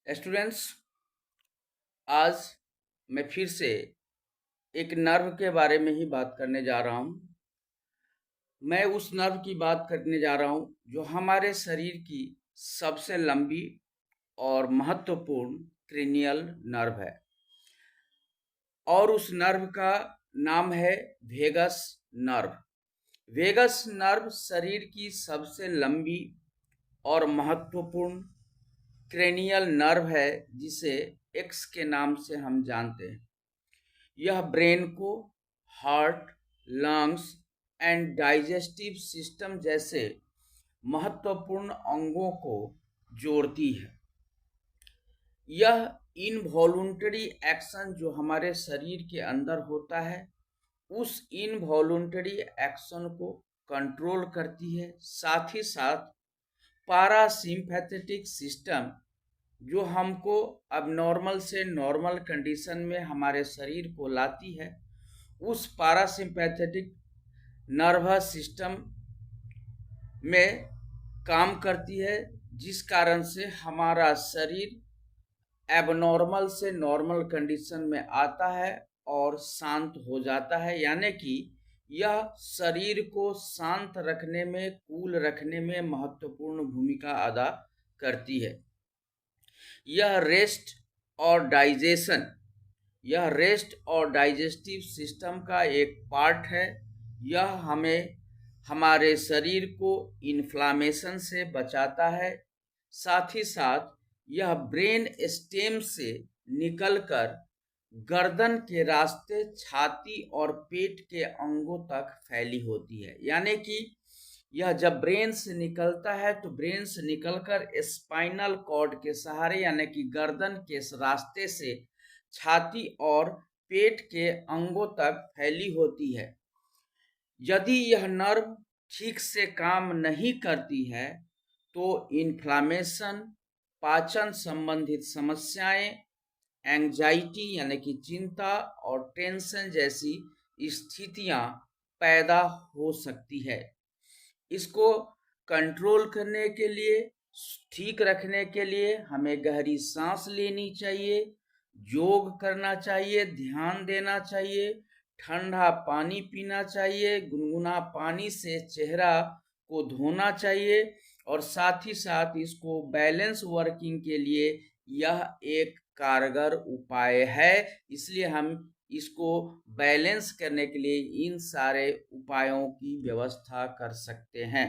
Students, आज मैं फिर से एक नर्व के बारे में ही बात करने जा रहा हूँ। मैं उस नर्व की बात करने जा रहा हूँ जो हमारे शरीर की सबसे लंबी और महत्वपूर्ण क्रेनियल नर्व है और उस नर्व का नाम है वेगस नर्व। वेगस नर्व शरीर की सबसे लंबी और महत्वपूर्ण क्रेनियल नर्व है जिसे एक्स के नाम से हम जानते हैं। यह ब्रेन को heart, lungs and digestive system जैसे महत्वपूर्ण अंगों को जोड़ती है। यह इनवॉल्यूंटरी एक्शन जो हमारे शरीर के अंदर होता है, उस इनवॉल्यूंटरी एक्शन को कंट्रोल करती है। साथ ही साथ पारासिम्पैथेटिक सिस्टम जो हमको अबनॉर्मल से नॉर्मल कंडीशन में हमारे शरीर को लाती है, उस पारासिम्पैथेटिक नर्वस सिस्टम में काम करती है, जिस कारण से हमारा शरीर एबनॉर्मल से नॉर्मल कंडीशन में आता है और शांत हो जाता है। यानी कि यह शरीर को शांत रखने में, कूल रखने में महत्वपूर्ण भूमिका अदा करती है। यह रेस्ट और डाइजेस्टिव सिस्टम का एक पार्ट है। यह हमें हमारे शरीर को इन्फ्लामेशन से बचाता है। साथ ही साथ यह ब्रेन स्टेम से निकलकर गर्दन के रास्ते छाती और पेट के अंगों तक फैली होती है। यानी कि यह जब ब्रेन से निकलता है तो ब्रेन से निकलकर स्पाइनल कॉर्ड के सहारे यानी कि गर्दन के रास्ते से छाती और पेट के अंगों तक फैली होती है। यदि यह नर्व ठीक से काम नहीं करती है तो इन्फ्लामेशन, पाचन संबंधित समस्याएं, एंजाइटी यानी कि चिंता और टेंशन जैसी स्थितियां पैदा हो सकती है। इसको कंट्रोल करने के लिए, ठीक रखने के लिए हमें गहरी सांस लेनी चाहिए, योग करना चाहिए, ध्यान देना चाहिए, ठंडा पानी पीना चाहिए, गुनगुना पानी से चेहरा को धोना चाहिए और साथ ही साथ इसको बैलेंस वर्किंग के लिए यह एक कारगर उपाय है। इसलिए हम इसको बैलेंस करने के लिए इन सारे उपायों की व्यवस्था कर सकते हैं।